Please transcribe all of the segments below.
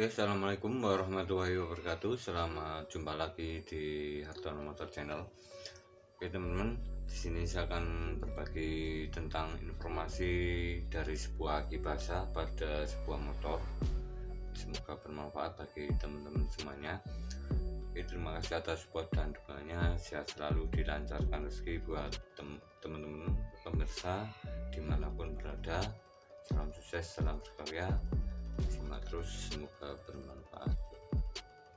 Oke, assalamualaikum warahmatullahi wabarakatuh. Selamat jumpa lagi di Hartono Motor Channel. Oke teman-teman, di sini saya akan berbagi tentang informasi dari sebuah aki basah pada sebuah motor. Semoga bermanfaat bagi teman-teman semuanya. Oke, terima kasih atas support dan dukungannya. Sehat selalu, dilancarkan rezeki buat teman-teman pemirsa dimanapun berada. Salam sukses, salam berkarya. Simak terus, semoga bermanfaat.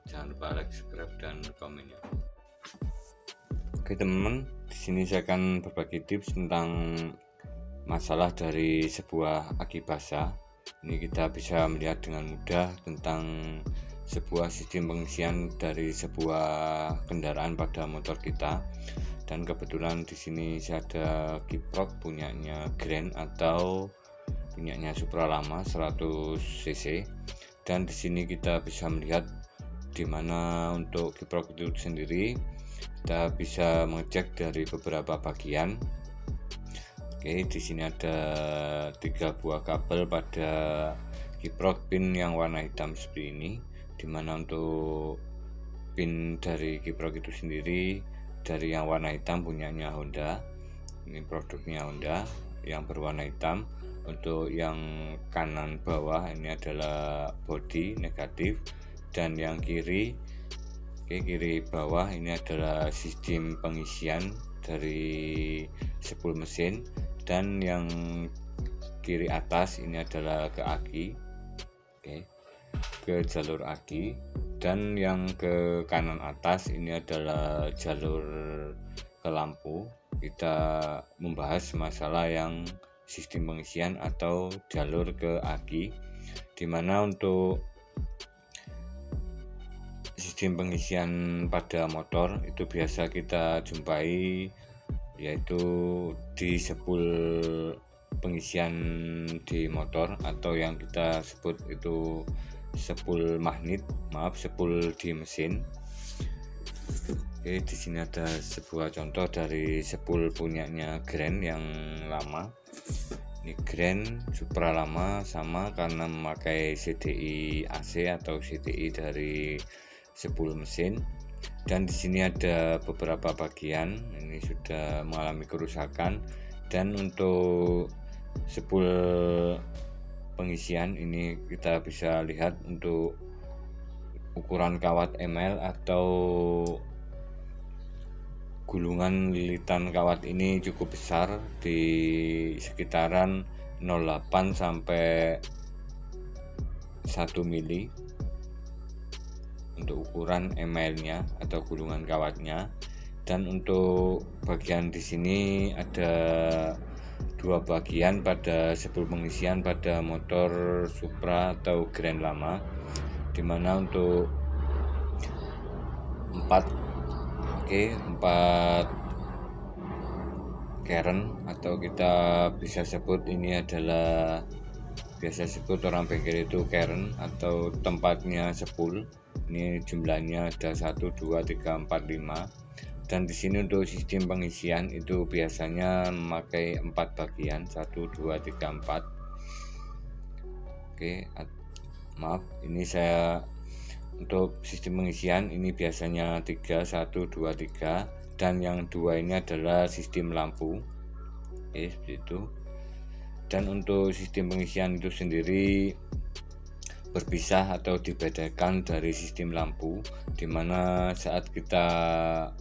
Jangan lupa like, subscribe, dan komennya. Oke teman-teman, di sini saya akan berbagi tips tentang masalah dari sebuah aki basah. Ini kita bisa melihat dengan mudah tentang sebuah sistem pengisian dari sebuah kendaraan pada motor kita. Dan kebetulan di sini saya ada Kiprok punyanya Grand atau punyanya Supra lama 100 cc. Dan di sini kita bisa melihat dimana untuk Kiprok itu sendiri kita bisa mengecek dari beberapa bagian. Oke, di sini ada 3 buah kabel pada Kiprok pin yang warna hitam seperti ini, dimana untuk pin dari Kiprok itu sendiri dari yang warna hitam punyanya Honda. Ini produknya Honda yang berwarna hitam. Untuk yang kanan bawah ini adalah body negatif, dan yang kiri bawah ini adalah sistem pengisian dari spool mesin, dan yang kiri atas ini adalah ke aki, ke jalur aki, dan yang ke kanan atas ini adalah jalur ke lampu. Kita membahas masalah yang sistem pengisian atau jalur ke aki, dimana untuk sistem pengisian pada motor itu biasa kita jumpai yaitu di spool pengisian di motor, atau yang kita sebut itu spool magnet, spool di mesin. Oke, di sini ada sebuah contoh dari spool punyanya Grand yang lama. Ini Grand Supra lama sama karena memakai CDI AC atau CDI dari spool mesin. Dan di sini ada beberapa bagian ini sudah mengalami kerusakan. Dan untuk spool pengisian ini kita bisa lihat untuk ukuran kawat ml atau gulungan lilitan kawat ini cukup besar, di sekitaran 0,8 sampai 1 mili untuk ukuran ml-nya atau gulungan kawatnya. Dan untuk bagian di sini ada 2 bagian pada spool pengisian pada motor Supra atau Grand lama, dimana untuk 4 keren atau kita bisa sebut ini adalah biasa sebut orang bengkel itu keren atau tempatnya spool. Ini jumlahnya ada 1, 2, 3, 4, 5. Dan di sini untuk sistem pengisian itu biasanya memakai 4 bagian, 1, 2, 3, 4. Oke, maaf, ini saya untuk sistem pengisian ini biasanya 3, 1, 2, 3, dan yang 2 ini adalah sistem lampu. Seperti itu. Dan untuk sistem pengisian itu sendiri berpisah atau dibedakan dari sistem lampu, dimana saat kita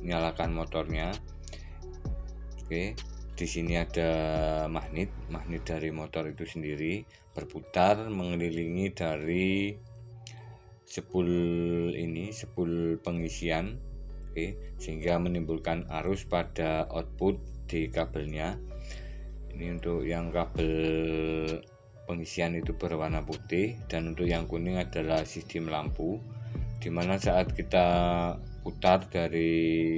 nyalakan motornya, di sini ada magnet dari motor itu sendiri berputar mengelilingi dari spool pengisian, sehingga menimbulkan arus pada output di kabelnya. Ini untuk yang kabel pengisian itu berwarna putih, dan untuk yang kuning adalah sistem lampu, dimana saat kita putar dari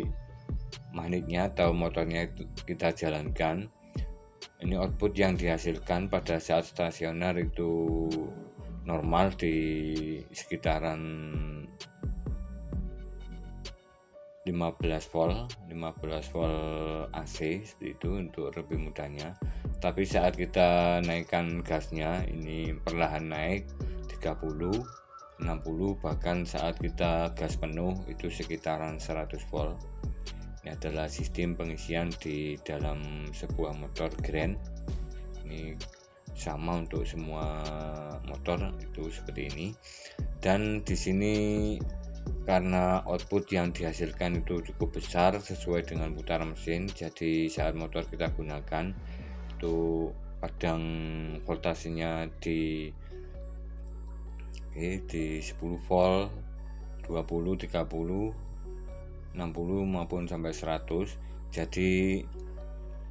magnetnya atau motornya itu kita jalankan, ini output yang dihasilkan pada saat stasioner itu normal di sekitaran 15 volt AC seperti itu untuk lebih mudahnya. Tapi saat kita naikkan gasnya ini perlahan naik 30, 60, bahkan saat kita gas penuh itu sekitaran 100 volt. Ini adalah sistem pengisian di dalam sebuah motor Grand. Ini sama untuk semua motor itu seperti ini. Dan di sini karena output yang dihasilkan itu cukup besar sesuai dengan putaran mesin, jadi saat motor kita gunakan itu kadang voltasenya di 10 volt, 20, 30, 60 maupun sampai 100. Jadi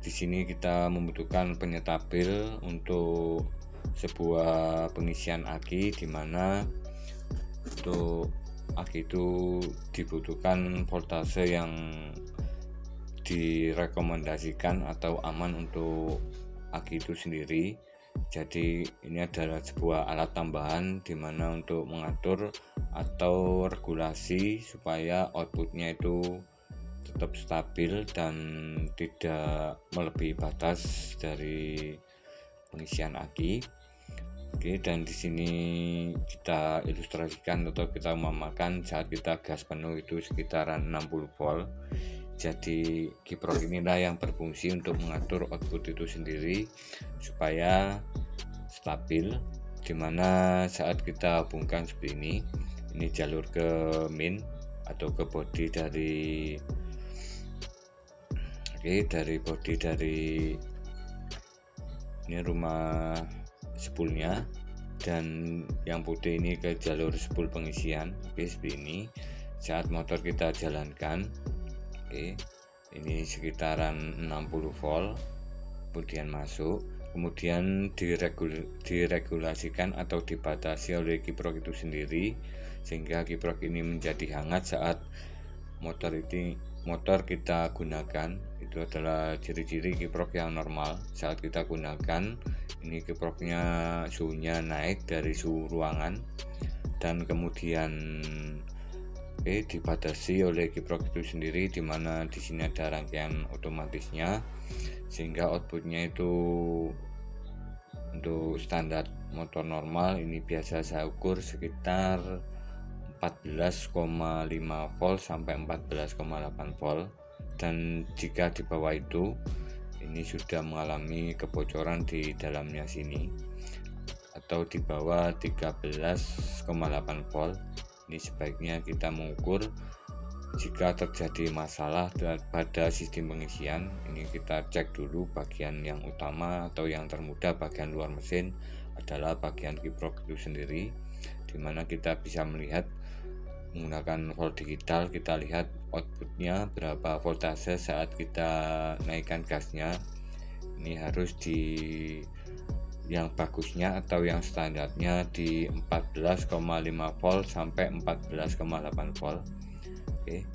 di sini kita membutuhkan penyetabil untuk sebuah pengisian aki, di mana untuk aki itu dibutuhkan voltase yang direkomendasikan atau aman untuk aki itu sendiri. Jadi ini adalah sebuah alat tambahan di mana untuk mengatur atau regulasi supaya outputnya itu tetap stabil dan tidak melebihi batas dari pengisian aki. Oke, dan di sini kita ilustrasikan atau kita memakan saat kita gas penuh itu sekitaran 60 volt. Jadi kiprok inilah yang berfungsi untuk mengatur output itu sendiri supaya stabil, dimana saat kita hubungkan seperti ini jalur ke main atau ke body dari body dari ini rumah spoolnya, dan yang putih ini ke jalur spool pengisian. Seperti ini saat motor kita jalankan. Ini sekitaran 60 volt kemudian masuk, kemudian diregulasikan atau dibatasi oleh kiprok itu sendiri sehingga kiprok ini menjadi hangat saat motor kita gunakan. Itu adalah ciri-ciri kiprok yang normal saat kita gunakan. Ini kiproknya suhunya naik dari suhu ruangan dan kemudian dibatasi oleh kiprok itu sendiri, di mana di sini ada rangkaian otomatisnya sehingga outputnya itu untuk standar motor normal ini biasa saya ukur sekitar 14,5 volt sampai 14,8 volt, dan jika di bawah itu ini sudah mengalami kebocoran di dalamnya sini, atau di bawah 13,8 volt. Ini sebaiknya kita mengukur. Jika terjadi masalah pada sistem pengisian, ini kita cek dulu bagian yang utama atau yang termudah, bagian luar mesin adalah bagian kiprok itu sendiri, dimana kita bisa melihat menggunakan volt digital. Kita lihat outputnya berapa voltase saat kita naikkan gasnya. Ini harus yang bagusnya atau yang standarnya di 14,5 volt sampai 14,8 volt. Oke,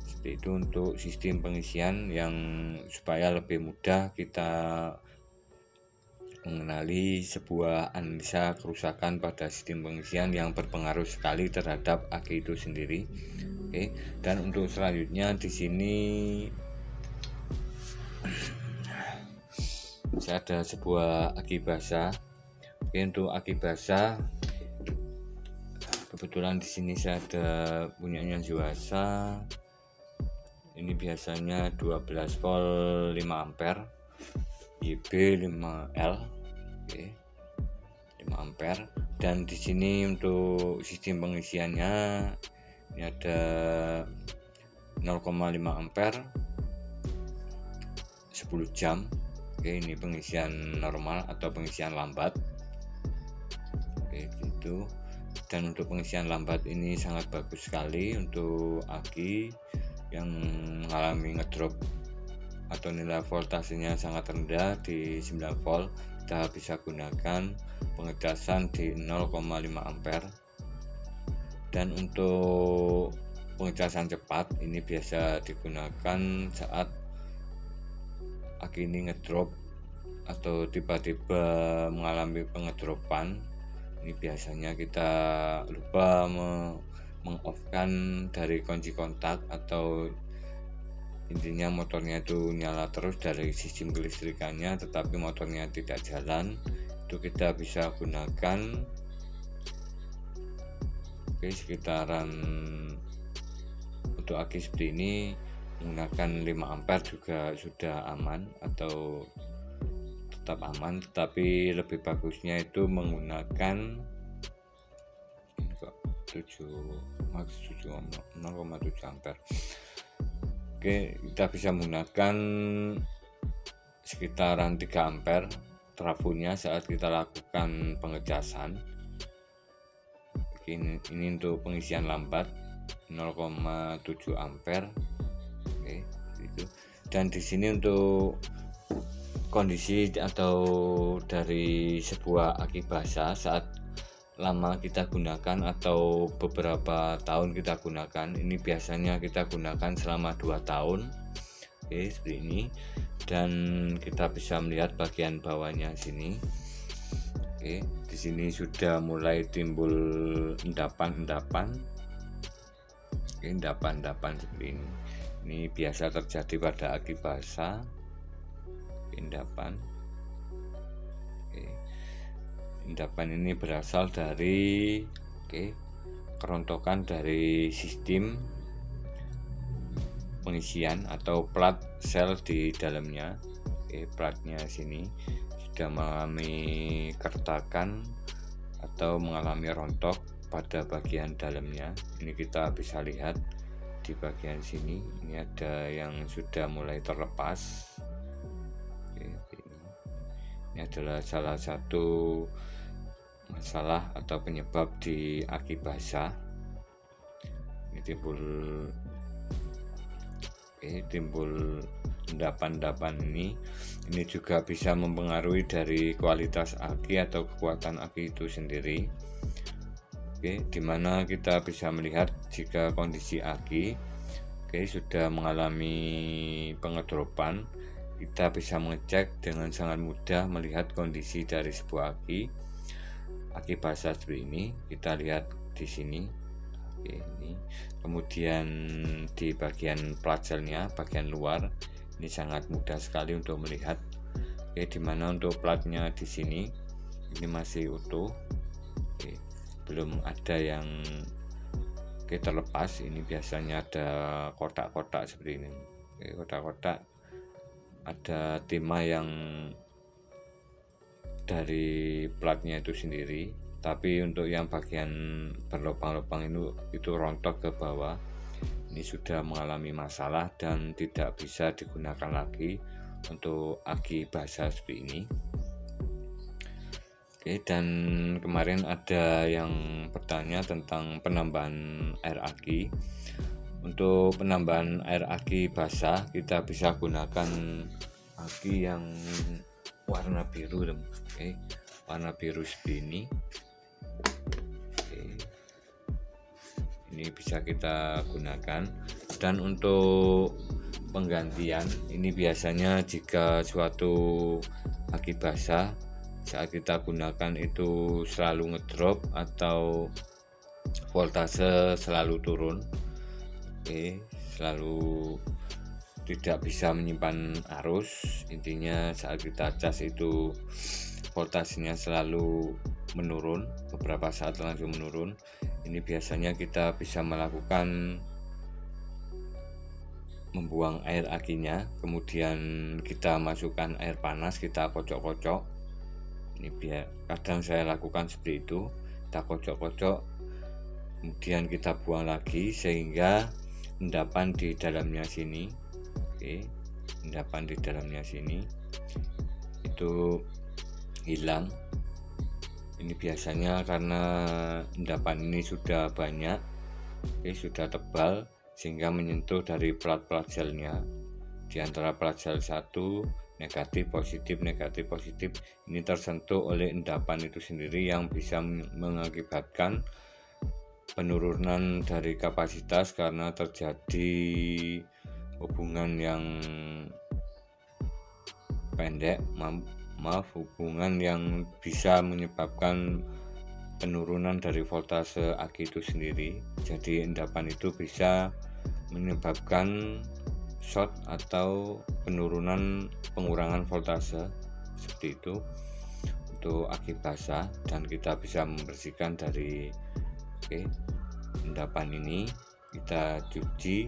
seperti itu untuk sistem pengisian yang supaya lebih mudah kita mengenali sebuah analisa kerusakan pada sistem pengisian yang berpengaruh sekali terhadap aki itu sendiri. Oke, dan untuk selanjutnya di sini saya ada sebuah aki basah. Oke, untuk aki basah kebetulan di sini saya ada punyanya Yuasa. Ini biasanya 12 volt 5 ampere, YB 5L. Oke, 5 ampere. Dan di sini untuk sistem pengisiannya ini ada 0,5 ampere 10 jam. Oke, ini pengisian normal atau pengisian lambat. Oke, gitu. Dan untuk pengisian lambat ini sangat bagus sekali untuk aki yang mengalami ngedrop atau nilai voltasenya sangat rendah di 9 volt. Kita bisa gunakan pengecasan di 0,5 ampere. Dan untuk pengecasan cepat ini biasa digunakan saat aki ini ngedrop atau tiba-tiba mengalami pengedropan. Ini biasanya kita lupa mengoffkan dari kunci kontak, atau intinya motornya itu nyala terus dari sistem kelistrikannya tetapi motornya tidak jalan. Itu kita bisa gunakan Oke, sekitaran untuk aki seperti ini menggunakan 5 ampere juga sudah aman atau tetap aman, tetapi lebih bagusnya itu menggunakan 0,7 ampere. Oke, kita bisa menggunakan sekitaran 3 ampere trafonya saat kita lakukan pengecasan. Ini untuk pengisian lambat 0,7 ampere. Oke, itu. Dan di sini untuk kondisi atau dari sebuah aki basah saat lama kita gunakan atau beberapa tahun kita gunakan, ini biasanya kita gunakan selama 2 tahun. Oke, seperti ini. Dan kita bisa melihat bagian bawahnya sini. Oke, di sini sudah mulai timbul endapan-endapan. Oke, endapan-endapan seperti ini. Ini biasa terjadi pada aki basah. Endapan. Oke. Endapan ini berasal dari kerontokan dari sistem pengisian atau plat sel di dalamnya. Platnya sini sudah mengalami keretakan atau mengalami rontok pada bagian dalamnya. Ini kita bisa lihat di bagian sini, ini ada yang sudah mulai terlepas. Ini adalah salah satu masalah atau penyebab di aki basah. Ini timbul endapan-endapan ini juga bisa mempengaruhi dari kualitas aki atau kekuatan aki itu sendiri. Dimana kita bisa melihat jika kondisi aki sudah mengalami pengedropan, kita bisa mengecek dengan sangat mudah melihat kondisi dari sebuah aki basah seperti ini. Kita lihat di sini. Ini kemudian di bagian platselnya, bagian luar, ini sangat mudah sekali untuk melihat. Dimana untuk platnya di sini ini masih utuh. Belum ada yang terlepas. Ini biasanya ada kotak-kotak seperti ini. Kotak-kotak ada timah yang dari platnya itu sendiri, tapi untuk yang bagian berlubang-lubang itu rontok ke bawah. Ini sudah mengalami masalah dan tidak bisa digunakan lagi untuk aki basah seperti ini. Dan kemarin ada yang bertanya tentang penambahan air aki. Untuk penambahan air aki basah, kita bisa gunakan aki yang warna biru, warna biru seperti ini. Ini bisa kita gunakan. Dan untuk penggantian, ini biasanya jika suatu aki basah saat kita gunakan itu selalu ngedrop atau voltase selalu turun, selalu tidak bisa menyimpan arus. Intinya saat kita cas itu voltasenya selalu menurun, beberapa saat langsung menurun. Ini biasanya kita bisa melakukan membuang air akinya, kemudian kita masukkan air panas, kita kocok-kocok. Ini kadang saya lakukan seperti itu, kita kocok-kocok, kemudian kita buang lagi sehingga endapan di dalamnya sini, endapan di dalamnya sini itu hilang. Ini biasanya karena endapan ini sudah banyak, sudah tebal sehingga menyentuh dari plat-plat selnya. Di antara plat sel 1 negatif positif ini tersentuh oleh endapan itu sendiri yang bisa mengakibatkan penurunan dari kapasitas karena terjadi hubungan yang pendek, hubungan yang bisa menyebabkan penurunan dari voltase aki itu sendiri. Jadi endapan itu bisa menyebabkan short atau pengurangan voltase seperti itu untuk aki basah, dan kita bisa membersihkan dari endapan ini kita cuci,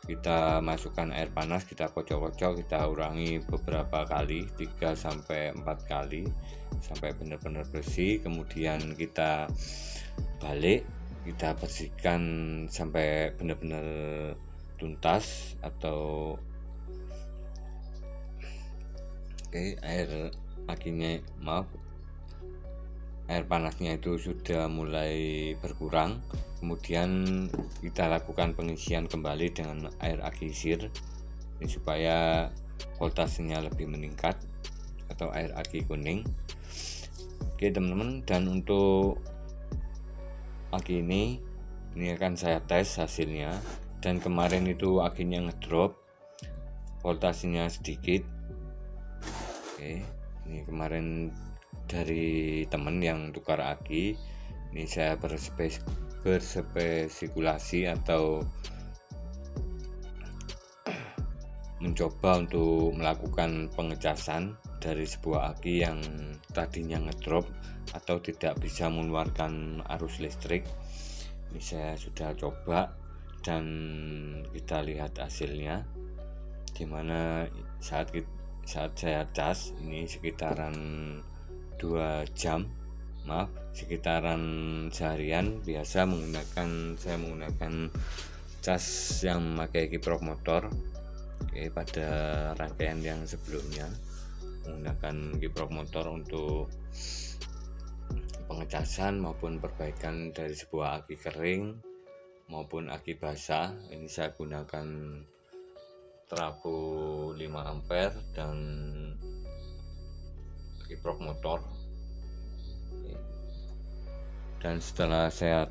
kita masukkan air panas, kita kocok-kocok, kita ulangi beberapa kali, 3-4 kali sampai benar-benar bersih. Kemudian kita balik, kita bersihkan sampai benar-benar tuntas atau air panasnya itu sudah mulai berkurang. Kemudian kita lakukan pengisian kembali dengan air aki sir ini supaya voltasenya lebih meningkat, atau air aki kuning. Oke teman-teman, dan untuk aki ini akan saya tes hasilnya. Dan kemarin itu akinya ngedrop, voltasenya sedikit. Oke, ini kemarin dari teman yang tukar aki, ini saya berspekulasi atau mencoba untuk melakukan pengecasan dari sebuah aki yang tadinya ngedrop atau tidak bisa mengeluarkan arus listrik. Ini saya sudah coba dan kita lihat hasilnya, dimana saat saya cas ini sekitaran 2 jam, sekitaran seharian biasa saya menggunakan cas yang memakai kiprok motor. Pada rangkaian yang sebelumnya menggunakan kiprok motor untuk pengecasan maupun perbaikan dari sebuah aki kering maupun aki basah. Ini saya gunakan trafo 5 ampere dan kiprok motor. Dan setelah saya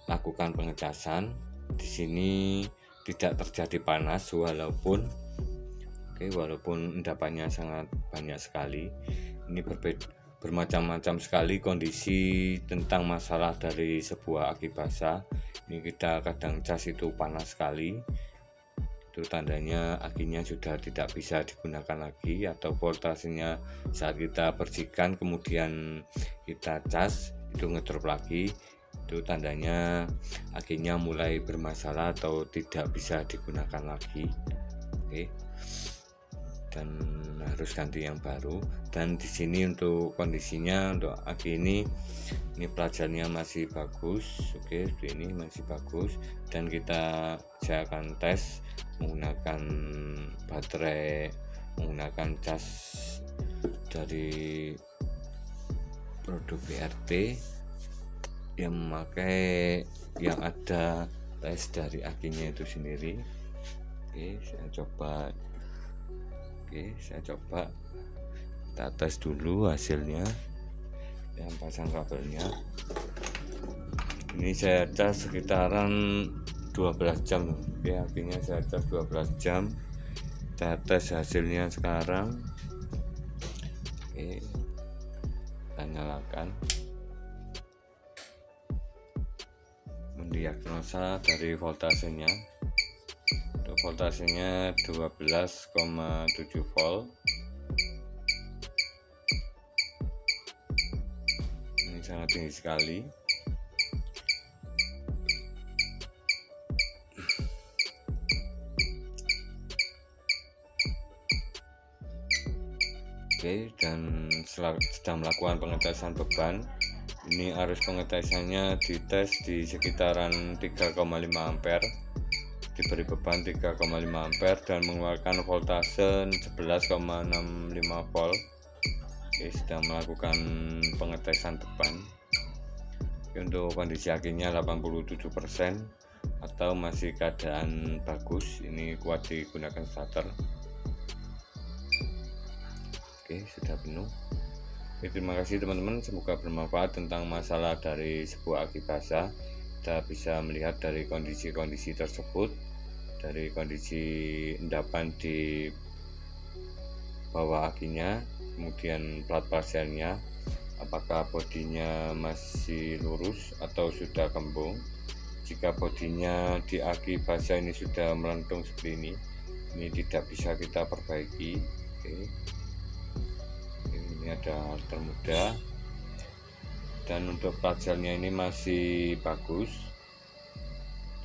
lakukan pengecasan, di sini tidak terjadi panas walaupun endapannya sangat banyak sekali. Ini bermacam-macam sekali kondisi tentang masalah dari sebuah aki basah. Ini kita kadang cas itu panas sekali, itu tandanya akinya sudah tidak bisa digunakan lagi, atau voltasenya saat kita bersihkan kemudian kita cas itu ngedrop lagi, itu tandanya akinya mulai bermasalah atau tidak bisa digunakan lagi. Dan harus ganti yang baru. Dan di sini untuk kondisinya untuk aki ini pelajarnya masih bagus. Ini masih bagus, dan saya akan tes menggunakan baterai, menggunakan cas dari produk BRT yang ada tes dari akinya itu sendiri. Saya coba kita tes dulu hasilnya, yang pasang kabelnya. Ini saya cas sekitaran 12 jam. Akinya saya cas 12 jam. Kita tes hasilnya sekarang. Kita nyalakan, mendiagnosa dari voltasenya. Untuk voltasenya 12,7 volt. Ini sangat tinggi sekali. Dan sedang melakukan pengetesan beban. Ini arus pengetesannya dites di sekitaran 3,5 ampere, diberi beban 3,5 ampere dan mengeluarkan voltase 11,65 volt. Sedang melakukan pengetesan beban. Untuk kondisi akinya 87% atau masih keadaan bagus. Ini kuat digunakan starter. Sudah penuh. Terima kasih teman-teman, semoga bermanfaat tentang masalah dari sebuah aki basah. Kita bisa melihat dari kondisi-kondisi tersebut, dari kondisi endapan di bawah akinya, kemudian plat parsialnya, apakah bodinya masih lurus atau sudah kembung. Jika bodinya di aki basah ini sudah melentung seperti ini tidak bisa kita perbaiki. Ini ada halter muda. dan untuk pelajarnya ini masih bagus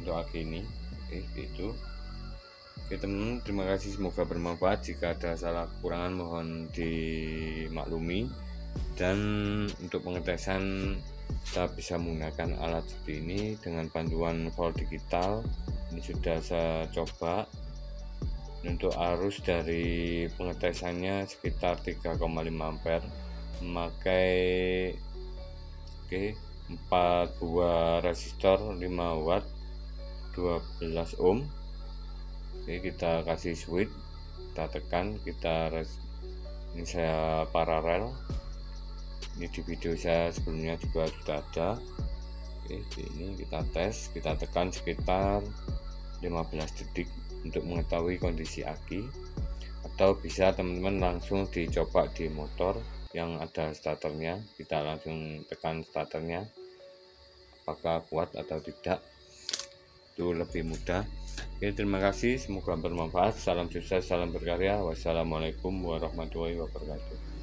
untuk aki ini. Oke, gitu. Oke teman-teman, terima kasih, semoga bermanfaat. Jika ada salah kekurangan mohon dimaklumi. Dan untuk pengetesan kita bisa menggunakan alat seperti ini dengan panduan volt digital. Ini sudah saya coba. Untuk arus dari pengetesannya sekitar 3,5 ampere, memakai 4 buah resistor 5 watt 12 ohm. Kita kasih switch, kita tekan, ini saya paralel. Ini di video saya sebelumnya juga sudah ada. Ini kita tes, kita tekan sekitar 15 detik untuk mengetahui kondisi aki, atau bisa teman-teman langsung dicoba di motor yang ada starternya. Kita langsung tekan starternya apakah kuat atau tidak, itu lebih mudah. Oke, terima kasih, semoga bermanfaat. Salam sukses, salam berkarya. Wassalamualaikum warahmatullahi wabarakatuh.